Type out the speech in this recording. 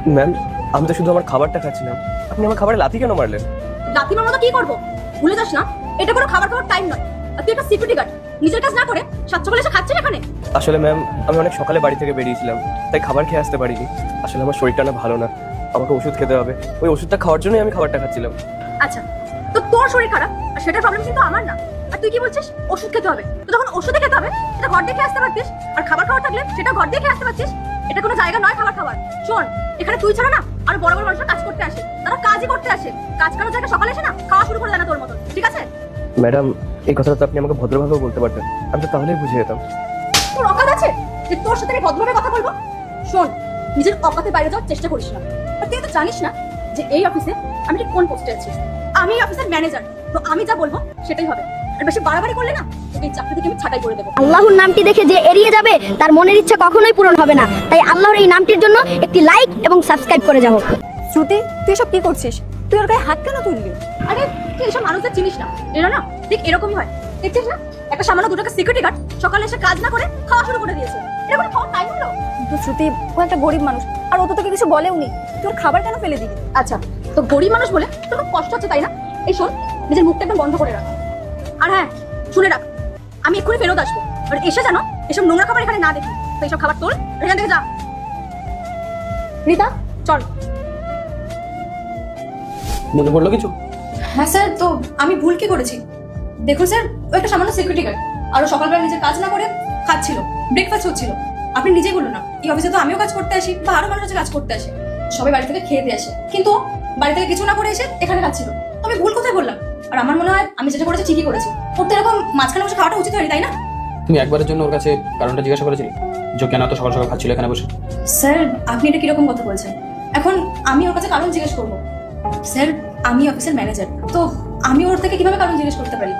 Ma'am, আমি তো শুধু আমার খাবারটা খাচ্ছিলাম, আপনি আমার খাবারে লাথি কেন মারলেন? লাথি মারবো তো কি করবো? ভুলে যাস না এটা কোনো খাবার খাওয়ার টাইম নয়। আর তুই একটা সিকিউরিটি গার্ড, নিজের কাজ না করে সাত সকালে এসে খাচ্ছিস এখানে। আসলে ম্যাম, আমি অনেক সকালে বাড়ি থেকে বেরিয়েছিলাম, তাই খাবার খেয়ে আসতে পারিনি। আসলে আমার শরীরটা না ভালো না, আমাকে ওষুধ খেতে হবে। ওই ওষুধটা খাওয়ার জন্যই আমি খাবারটা খাচ্ছিলাম। আচ্ছা, তো তোর শরীর খারাপ আর সেটার প্রবলেম কিন্তু আমার না। আর তুই কি বলছিস ওষুধ খেতে হবে? তো যখন ওষুধে খেতে হবে সেটা ঘর দেখে আসতে পারতিস, আর খাবার খাওয়া থাকলে সেটা ঘর দেখে আসতে পারতিস। এটা কোনো জায়গা নয় খাবার খাওয়ার। শোন, এখানে তুই ছাড়া না আরো বড় বড় মানুষরা কাজ করতে আসে, তারা কাজই করতে আসে। কাজ করার জায়গা সকালে এসে না খাওয়া শুরু করে দেয় না তোর মতন, ঠিক আছে? ম্যাডাম, এই কথাটা তো আপনি আমাকে ভদ্রভাবেও বলতে পারতেন, আমি তো তাহলেই বুঝে যেতাম। তোর অকাত আছে যে তোর সাথে আমি ভদ্রভাবে কথা বলবো? শোন, নিজের অকাতের বাইরে যাওয়ার চেষ্টা করিস না। আর তুই তো জানিস না যে এই অফিসে আমি ঠিক কোন পোস্টে আছি। আমি এই অফিসের ম্যানেজার, তো আমি যা বলবো সেটাই হবে। আর বেশি বাড়াবাড়ি করলে না তোকে এই চাকরি থেকে আমি ছাঁটাই করে দেবো। আল্লাহর নামটি দেখে যে এড়িয়ে যাবে তার মনের ইচ্ছা কখনোই পূরণ হবে না। তাই আল্লাহর এই নামটির জন্য একটি লাইক এবং সাবস্ক্রাইব করে যাও। শ্রুতি, তুই এসব কি করছিস? তুই ওর গায়ে হাত কেন তুললি? আরে তুই এসব মানুষদের চিনিস না, এরা না ঠিক এরকমই হয়। দেখছিস না, একটা সামান্য দুটো সিকিউরিটি গার্ড সকালে এসে কাজ না করে খাওয়া শুরু করে দিয়েছে। এটা কোনো খাওয়ার টাইম হলো? তো শ্রুতি, ও একটা গরিব মানুষ আর ও তো তোকে কিছু বলেও নি, তোর খাবার কেন ফেলে দিবি? আচ্ছা, তো গরিব মানুষ বলে তোর খুব কষ্ট হচ্ছে তাই না? এই শোন, নিজের মুখটা একদম বন্ধ করে রাখ। আর হ্যাঁ, শুনে রাখ, আমি এক্ষুনি ফেরত আসবো। আর এসে জানো এসব নোংরা খাবার এখানে না দেখি। তো এইসব খাবার তোল, এখান থেকে যা। রীতা, চল। মনে পড়লো কিছু? হ্যাঁ স্যার, তো আমি ভুল কি করেছি? দেখুন স্যার, ও একটা সামান্য সিকিউরিটি গার্ড, আর ও সকালবেলা নিজের কাজ না করে খাচ্ছিল, ব্রেকফাস্ট হচ্ছিল। আপনি নিজেই বলুন না, এই অফিসে তো আমিও কাজ করতে আসি বা আরো মানুষ আছে কাজ করতে আসে, সবাই বাড়ি থেকে খেয়ে দিয়ে আসে, কিন্তু ও বাড়ি থেকে কিছু না করে এসে এখানে খাচ্ছিল। তো আমি ভুল কোথায় বললাম? আর আমার মনে হয় আমি যেটা করেছি ঠিকই করেছি। ওর তো এরকম মাঝখানে বসে খাওয়াটা উচিত হয়নি, তাই না? তুমি একবারের জন্য ওর কাছে কারণটা জিজ্ঞাসা করেছিলে যে কেন এত সকাল সকাল খাচ্ছিল এখানে বসে? স্যার, আপনি এটা কিরকম কথা বলছেন? এখন আমি ওর কাছে কারণ জিজ্ঞেস করবো? স্যার, আমি অফিসের ম্যানেজার, তো আমি ওর থেকে কিভাবে কারণ জিজ্ঞেস করতে পারি?